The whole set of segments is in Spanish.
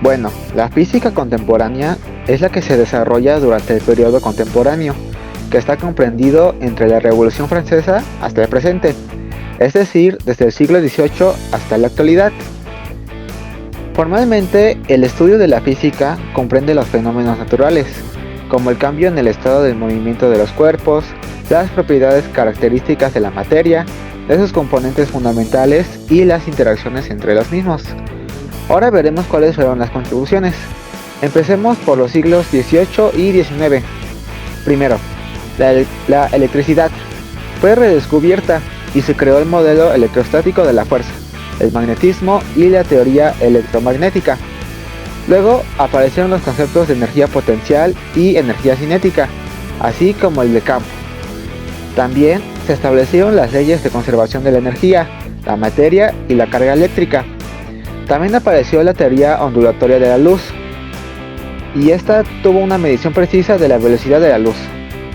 Bueno, la física contemporánea es la que se desarrolla durante el periodo contemporáneo, que está comprendido entre la Revolución Francesa hasta el presente, es decir, desde el siglo XVIII hasta la actualidad. Formalmente, el estudio de la física comprende los fenómenos naturales, como el cambio en el estado del movimiento de los cuerpos, las propiedades características de la materia, de sus componentes fundamentales y las interacciones entre los mismos. Ahora veremos cuáles fueron las contribuciones. Empecemos por los siglos XVIII y XIX. Primero, la electricidad fue redescubierta y se creó el modelo electrostático de la fuerza, el magnetismo y la teoría electromagnética. Luego aparecieron los conceptos de energía potencial y energía cinética, así como el de campo. También se establecieron las leyes de conservación de la energía, la materia y la carga eléctrica. También apareció la teoría ondulatoria de la luz, y esta tuvo una medición precisa de la velocidad de la luz.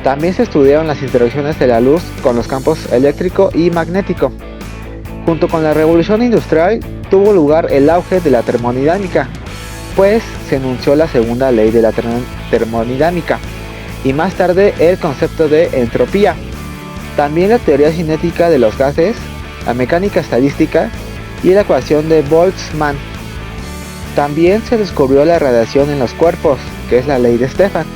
También se estudiaron las interacciones de la luz con los campos eléctrico y magnético. Junto con la revolución industrial tuvo lugar el auge de la termodinámica, pues se enunció la segunda ley de la termodinámica y más tarde el concepto de entropía. También la teoría cinética de los gases, la mecánica estadística y la ecuación de Boltzmann. También se descubrió la radiación en los cuerpos, que es la ley de Stefan,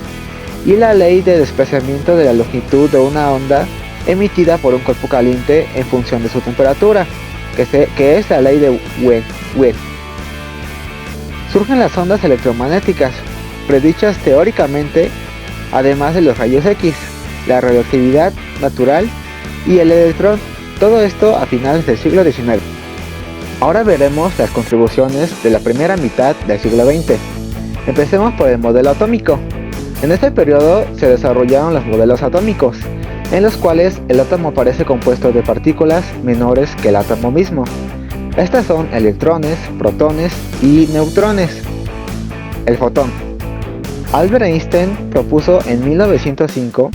y la ley de desplazamiento de la longitud de una onda emitida por un cuerpo caliente en función de su temperatura, que es la ley de Wien. Surgen las ondas electromagnéticas, predichas teóricamente, además de los rayos X, la radioactividad natural y el electrón, todo esto a finales del siglo XIX. Ahora veremos las contribuciones de la primera mitad del siglo XX. Empecemos por el modelo atómico. En este periodo se desarrollaron los modelos atómicos, en los cuales el átomo parece compuesto de partículas menores que el átomo mismo. Estas son electrones, protones y neutrones. El fotón. Albert Einstein propuso en 1905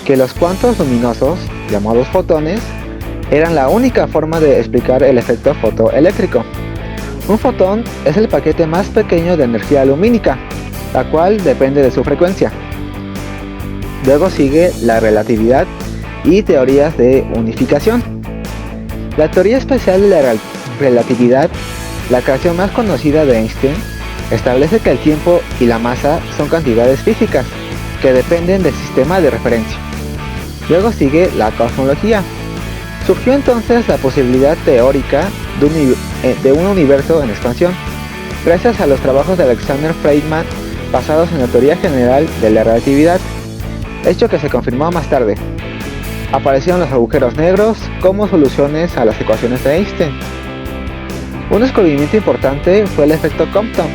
que los cuantos luminosos, llamados fotones, eran la única forma de explicar el efecto fotoeléctrico. Un fotón es el paquete más pequeño de energía lumínica, la cual depende de su frecuencia. Luego sigue la relatividad y teorías de unificación. La teoría especial de la relatividad, la creación más conocida de Einstein, establece que el tiempo y la masa son cantidades físicas que dependen del sistema de referencia. Luego sigue la cosmología. Surgió entonces la posibilidad teórica de un universo en expansión, gracias a los trabajos de Alexander Feynman basados en la teoría general de la relatividad, hecho que se confirmó más tarde. Aparecieron los agujeros negros como soluciones a las ecuaciones de Einstein. Un descubrimiento importante fue el efecto Compton,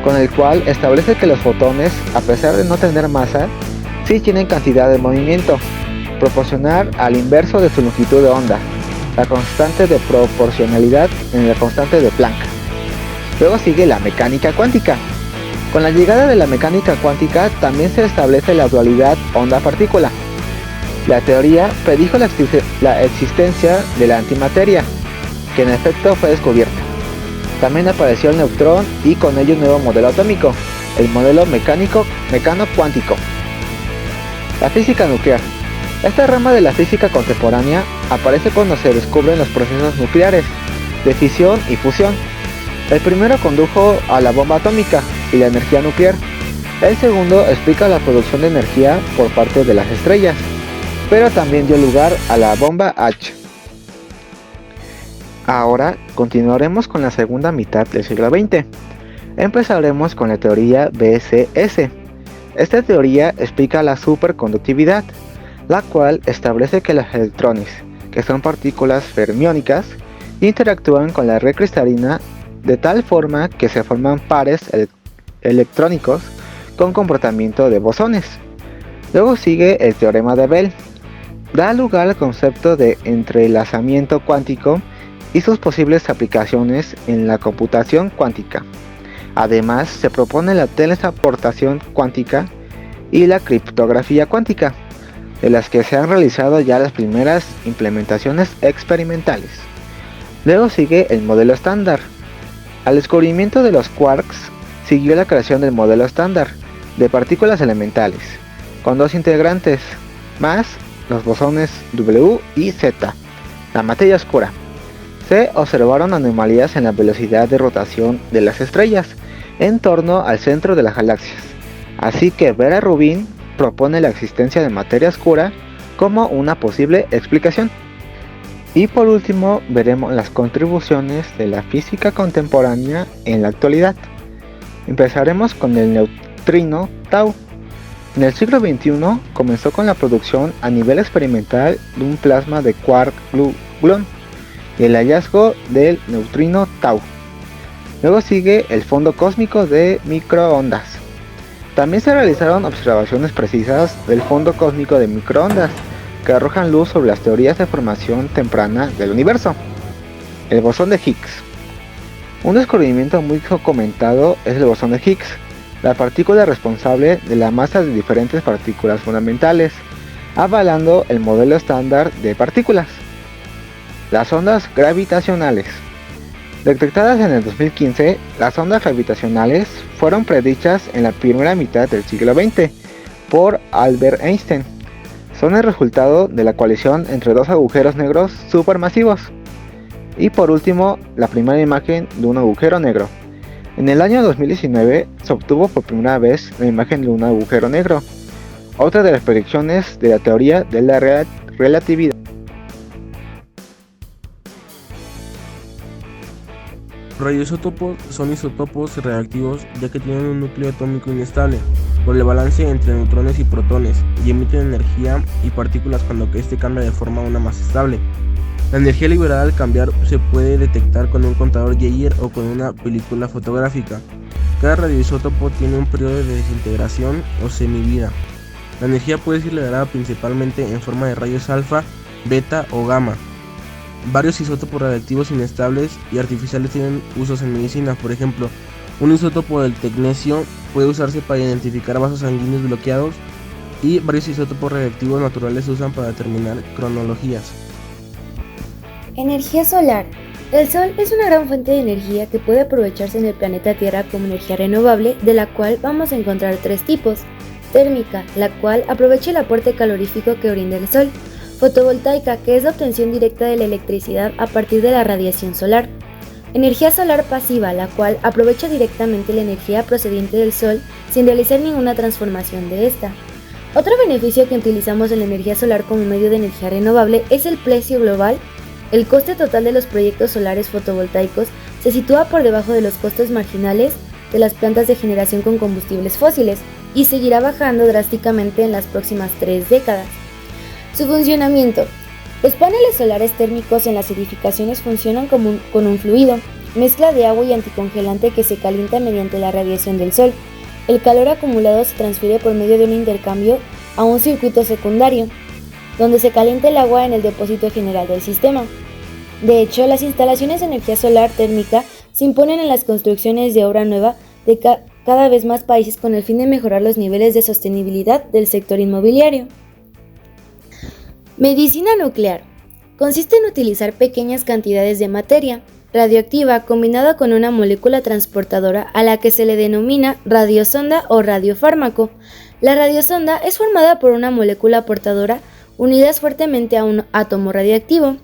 con el cual establece que los fotones, a pesar de no tener masa, sí tienen cantidad de movimiento, proporcional al inverso de su longitud de onda, la constante de proporcionalidad en la constante de Planck. Luego sigue la mecánica cuántica. Con la llegada de la mecánica cuántica también se establece la dualidad onda-partícula. La teoría predijo la existencia de la antimateria, que en efecto fue descubierta. También apareció el neutrón y con ello un nuevo modelo atómico, el modelo mecano-cuántico. La física nuclear. Esta rama de la física contemporánea aparece cuando se descubren los procesos nucleares de fisión y fusión. El primero condujo a la bomba atómica y la energía nuclear. El segundo explica la producción de energía por parte de las estrellas, pero también dio lugar a la bomba H. Ahora continuaremos con la segunda mitad del siglo XX. Empezaremos con la teoría BCS. Esta teoría explica la superconductividad, la cual establece que los electrones, que son partículas fermiónicas, interactúan con la red cristalina de tal forma que se forman pares electrónicos con comportamiento de bosones. Luego sigue el teorema de Bell. Da lugar al concepto de entrelazamiento cuántico y sus posibles aplicaciones en la computación cuántica. Además, se propone la teletransportación cuántica y la criptografía cuántica, de las que se han realizado ya las primeras implementaciones experimentales. Luego sigue el modelo estándar. Al descubrimiento de los quarks siguió la creación del modelo estándar de partículas elementales, con dos integrantes, más los bosones W y Z, la materia oscura. Se observaron anomalías en la velocidad de rotación de las estrellas en torno al centro de las galaxias, así que Vera Rubin propone la existencia de materia oscura como una posible explicación. Y por último veremos las contribuciones de la física contemporánea en la actualidad. Empezaremos con el neutrino tau. En el siglo XXI comenzó con la producción a nivel experimental de un plasma de quark-gluón y el hallazgo del neutrino tau. Luego sigue el fondo cósmico de microondas. También se realizaron observaciones precisas del fondo cósmico de microondas que arrojan luz sobre las teorías de formación temprana del universo. El bosón de Higgs. Un descubrimiento muy comentado es el bosón de Higgs, la partícula responsable de la masa de diferentes partículas fundamentales, avalando el modelo estándar de partículas. Las ondas gravitacionales. Detectadas en el 2015, las ondas gravitacionales fueron predichas en la primera mitad del siglo XX por Albert Einstein. Son el resultado de la colisión entre dos agujeros negros supermasivos. Y por último, la primera imagen de un agujero negro. En el año 2019 se obtuvo por primera vez la imagen de un agujero negro, otra de las predicciones de la teoría de la relatividad. Los radioisótopos son isótopos reactivos ya que tienen un núcleo atómico inestable por el balance entre neutrones y protones y emiten energía y partículas cuando este cambia de forma a una más estable. La energía liberada al cambiar se puede detectar con un contador Geiger o con una película fotográfica. Cada radioisótopo tiene un periodo de desintegración o semivida. La energía puede ser liberada principalmente en forma de rayos alfa, beta o gamma. Varios isótopos radiactivos inestables y artificiales tienen usos en medicina. Por ejemplo, un isótopo del tecnecio puede usarse para identificar vasos sanguíneos bloqueados y varios isótopos radiactivos naturales se usan para determinar cronologías. Energía solar. El Sol es una gran fuente de energía que puede aprovecharse en el planeta Tierra como energía renovable, de la cual vamos a encontrar tres tipos. Térmica, la cual aprovecha el aporte calorífico que brinda el Sol. Fotovoltaica, que es la obtención directa de la electricidad a partir de la radiación solar. Energía solar pasiva, la cual aprovecha directamente la energía procedente del Sol sin realizar ninguna transformación de esta. Otro beneficio que utilizamos en la energía solar como medio de energía renovable es el precio global. El coste total de los proyectos solares fotovoltaicos se sitúa por debajo de los costes marginales de las plantas de generación con combustibles fósiles y seguirá bajando drásticamente en las próximas 3 décadas. Su funcionamiento. Los paneles solares térmicos en las edificaciones funcionan con un fluido, mezcla de agua y anticongelante que se calienta mediante la radiación del sol. El calor acumulado se transfiere por medio de un intercambio a un circuito secundario, donde se calienta el agua en el depósito general del sistema. De hecho, las instalaciones de energía solar térmica se imponen en las construcciones de obra nueva de cada vez más países con el fin de mejorar los niveles de sostenibilidad del sector inmobiliario. Medicina nuclear. Consiste en utilizar pequeñas cantidades de materia radioactiva combinada con una molécula transportadora a la que se le denomina radiosonda o radiofármaco. La radiosonda es formada por una molécula portadora unidas fuertemente a un átomo radiactivo.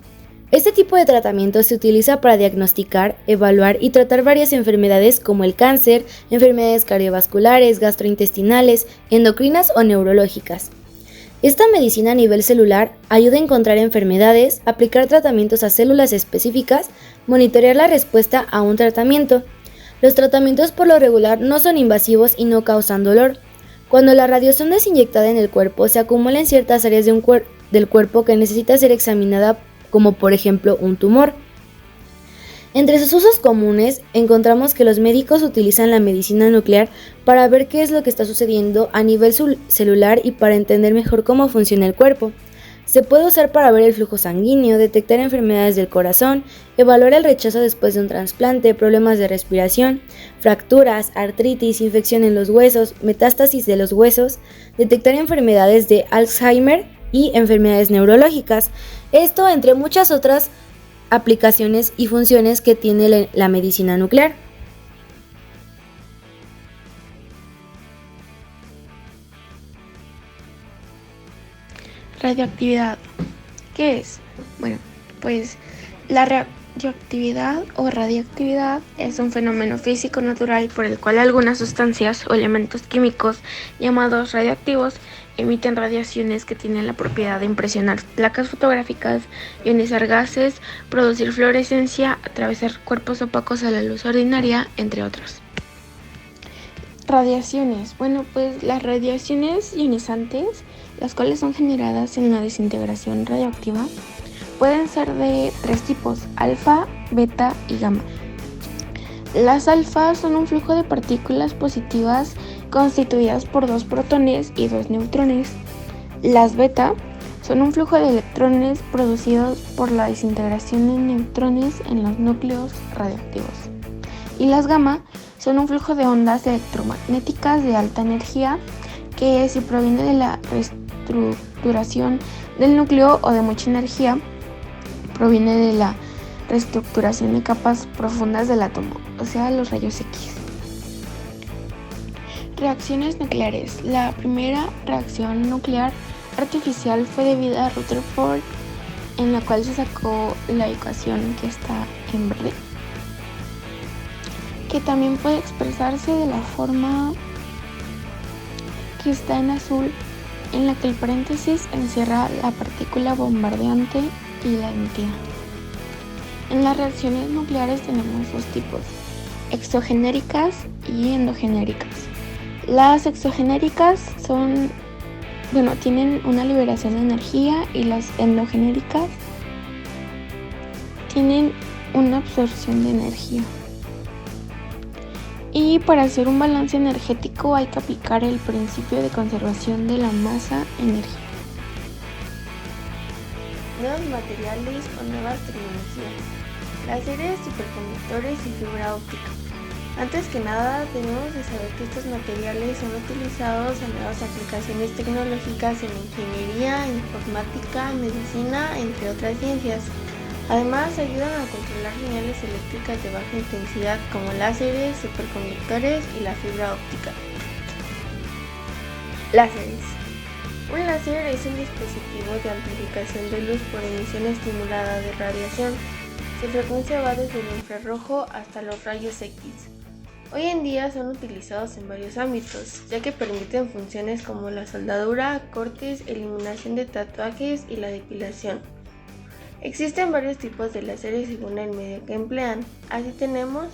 Este tipo de tratamiento se utiliza para diagnosticar, evaluar y tratar varias enfermedades como el cáncer, enfermedades cardiovasculares, gastrointestinales, endocrinas o neurológicas. Esta medicina a nivel celular ayuda a encontrar enfermedades, aplicar tratamientos a células específicas, monitorear la respuesta a un tratamiento. Los tratamientos por lo regular no son invasivos y no causan dolor. Cuando la radiosonda es inyectada en el cuerpo, se acumula en ciertas áreas del cuerpo que necesita ser examinada, como por ejemplo un tumor. Entre sus usos comunes, encontramos que los médicos utilizan la medicina nuclear para ver qué es lo que está sucediendo a nivel celular y para entender mejor cómo funciona el cuerpo. Se puede usar para ver el flujo sanguíneo, detectar enfermedades del corazón, evaluar el rechazo después de un trasplante, problemas de respiración, fracturas, artritis, infección en los huesos, metástasis de los huesos, detectar enfermedades de Alzheimer y enfermedades neurológicas. Esto entre muchas otras aplicaciones y funciones que tiene la medicina nuclear. radioactividad. ¿Qué es? Bueno, pues la radioactividad o radiactividad es un fenómeno físico natural por el cual algunas sustancias o elementos químicos llamados radioactivos emiten radiaciones que tienen la propiedad de impresionar placas fotográficas, ionizar gases, producir fluorescencia, atravesar cuerpos opacos a la luz ordinaria, entre otros. Radiaciones. Bueno, pues las radiaciones ionizantes, las cuales son generadas en la desintegración radioactiva, pueden ser de 3 tipos: alfa, beta y gamma. Las alfa son un flujo de partículas positivas constituidas por 2 protones y 2 neutrones. Las beta son un flujo de electrones producidos por la desintegración de neutrones en los núcleos radioactivos. Y las gamma son un flujo de ondas electromagnéticas de alta energía que, si proviene de la reestructuración del núcleo o de mucha energía, proviene de la reestructuración de capas profundas del átomo, o sea, los rayos X. Reacciones nucleares. La primera reacción nuclear artificial fue debida a Rutherford, en la cual se sacó la ecuación que está en verde, que también puede expresarse de la forma que está en azul, en la que el paréntesis encierra la partícula bombardeante y la emitida. En las reacciones nucleares tenemos 2 tipos: exogenéricas y endogenéricas. Las exogenéricas tienen una liberación de energía, y las endogenéricas tienen una absorción de energía. Y para hacer un balance energético hay que aplicar el principio de conservación de la masa-energía. Nuevos materiales o nuevas tecnologías. Láseres, superconductores y fibra óptica. Antes que nada, debemos de saber que estos materiales son utilizados en nuevas aplicaciones tecnológicas en ingeniería, informática, medicina, entre otras ciencias. Además, ayudan a controlar señales eléctricas de baja intensidad como láseres, superconductores y la fibra óptica. Láseres. Un láser es un dispositivo de amplificación de luz por emisión estimulada de radiación. Su frecuencia va desde el infrarrojo hasta los rayos X. Hoy en día son utilizados en varios ámbitos, ya que permiten funciones como la soldadura, cortes, eliminación de tatuajes y la depilación. Existen varios tipos de láseres según el medio que emplean. Así tenemos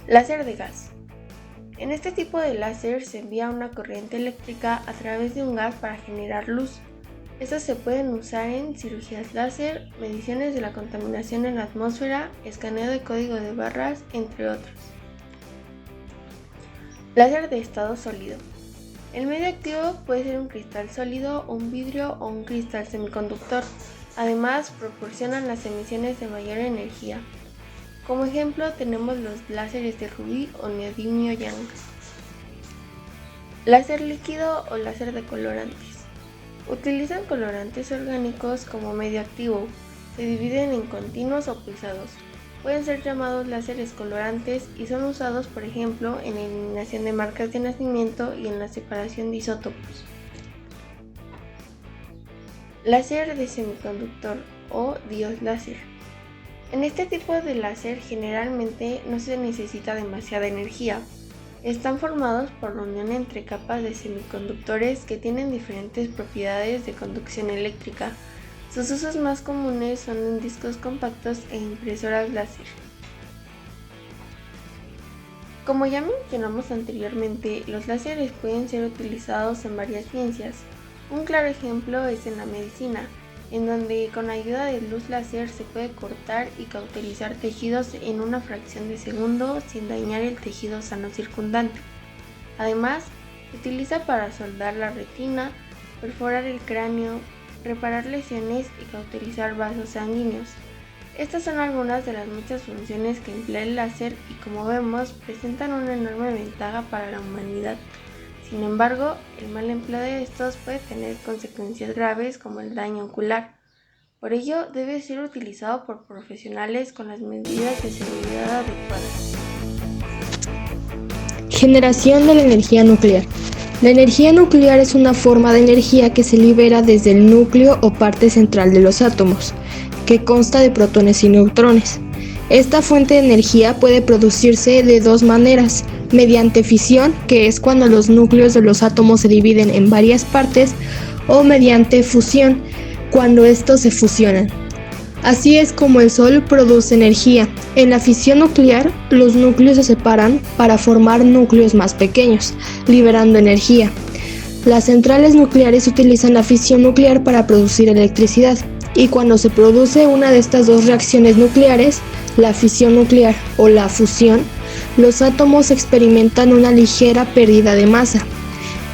láser de gas. En este tipo de láser se envía una corriente eléctrica a través de un gas para generar luz. Estos se pueden usar en cirugías láser, mediciones de la contaminación en la atmósfera, escaneo de código de barras, entre otros. Láser de estado sólido. El medio activo puede ser un cristal sólido, un vidrio o un cristal semiconductor. Además, proporcionan las emisiones de mayor energía. Como ejemplo tenemos los láseres de rubí o neodimio-yang. Láser líquido o láser de colorantes. Utilizan colorantes orgánicos como medio activo. Se dividen en continuos o pulsados. Pueden ser llamados láseres colorantes y son usados, por ejemplo, en la eliminación de marcas de nacimiento y en la separación de isótopos. Láser de semiconductor o Dios láser. En este tipo de láser generalmente no se necesita demasiada energía. Están formados por la unión entre capas de semiconductores que tienen diferentes propiedades de conducción eléctrica. Sus usos más comunes son en discos compactos e impresoras láser. Como ya mencionamos anteriormente, los láseres pueden ser utilizados en varias ciencias. Un claro ejemplo es en la medicina, en donde con ayuda de luz láser se puede cortar y cauterizar tejidos en una fracción de segundo sin dañar el tejido sano circundante. Además, se utiliza para soldar la retina, perforar el cráneo, reparar lesiones y cauterizar vasos sanguíneos. Estas son algunas de las muchas funciones que emplea el láser y, como vemos, presentan una enorme ventaja para la humanidad. Sin embargo, el mal empleo de estos puede tener consecuencias graves como el daño ocular. Por ello, debe ser utilizado por profesionales con las medidas de seguridad adecuadas. Generación de la energía nuclear. La energía nuclear es una forma de energía que se libera desde el núcleo o parte central de los átomos, que consta de protones y neutrones. Esta fuente de energía puede producirse de dos maneras: mediante fisión, que es cuando los núcleos de los átomos se dividen en varias partes, o mediante fusión, cuando estos se fusionan. Así es como el Sol produce energía. En la fisión nuclear, los núcleos se separan para formar núcleos más pequeños, liberando energía. Las centrales nucleares utilizan la fisión nuclear para producir electricidad, y cuando se produce una de estas dos reacciones nucleares, la fisión nuclear o la fusión, los átomos experimentan una ligera pérdida de masa.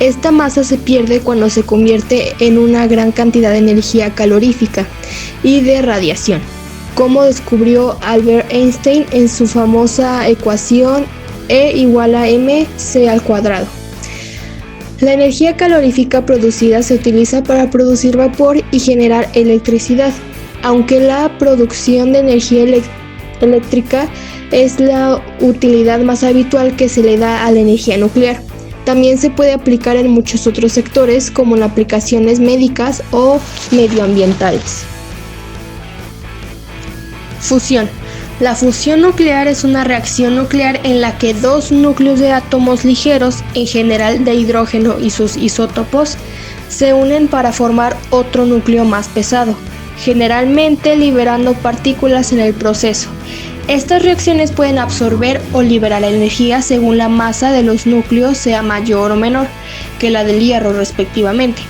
Esta masa se pierde cuando se convierte en una gran cantidad de energía calorífica y de radiación, como descubrió Albert Einstein en su famosa ecuación E=mc². La energía calorífica producida se utiliza para producir vapor y generar electricidad, aunque la producción de energía eléctrica es la utilidad más habitual que se le da a la energía nuclear. También se puede aplicar en muchos otros sectores, como en aplicaciones médicas o medioambientales. Fusión. La fusión nuclear es una reacción nuclear en la que dos núcleos de átomos ligeros, en general de hidrógeno y sus isótopos, se unen para formar otro núcleo más pesado, generalmente liberando partículas en el proceso. Estas reacciones pueden absorber o liberar energía según la masa de los núcleos sea mayor o menor que la del hierro, respectivamente.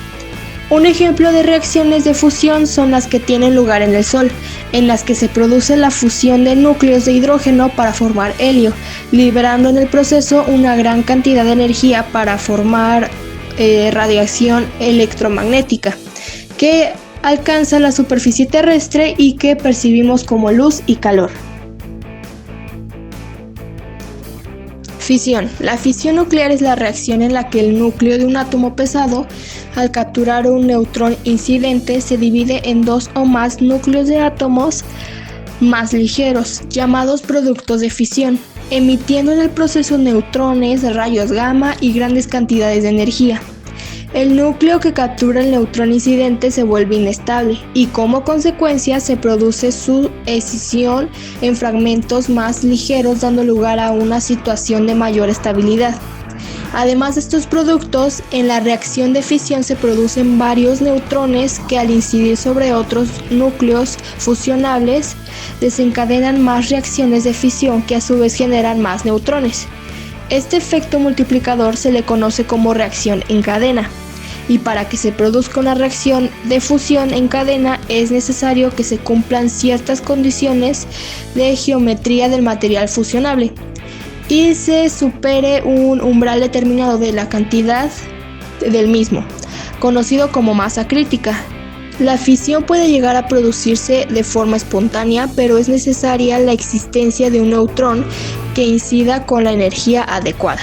Un ejemplo de reacciones de fusión son las que tienen lugar en el Sol, en las que se produce la fusión de núcleos de hidrógeno para formar helio, liberando en el proceso una gran cantidad de energía para formar radiación electromagnética, que alcanza la superficie terrestre y que percibimos como luz y calor. Fisión. La fisión nuclear es la reacción en la que el núcleo de un átomo pesado, al capturar un neutrón incidente, se divide en dos o más núcleos de átomos más ligeros, llamados productos de fisión, emitiendo en el proceso neutrones, rayos gamma y grandes cantidades de energía. El núcleo que captura el neutrón incidente se vuelve inestable y como consecuencia se produce su escisión en fragmentos más ligeros, dando lugar a una situación de mayor estabilidad. Además de estos productos, en la reacción de fisión se producen varios neutrones que al incidir sobre otros núcleos fusionables desencadenan más reacciones de fisión que a su vez generan más neutrones. Este efecto multiplicador se le conoce como reacción en cadena. Y para que se produzca una reacción de fusión en cadena es necesario que se cumplan ciertas condiciones de geometría del material fusionable y se supere un umbral determinado de la cantidad del mismo, conocido como masa crítica. La fisión puede llegar a producirse de forma espontánea, pero es necesaria la existencia de un neutrón que incida con la energía adecuada.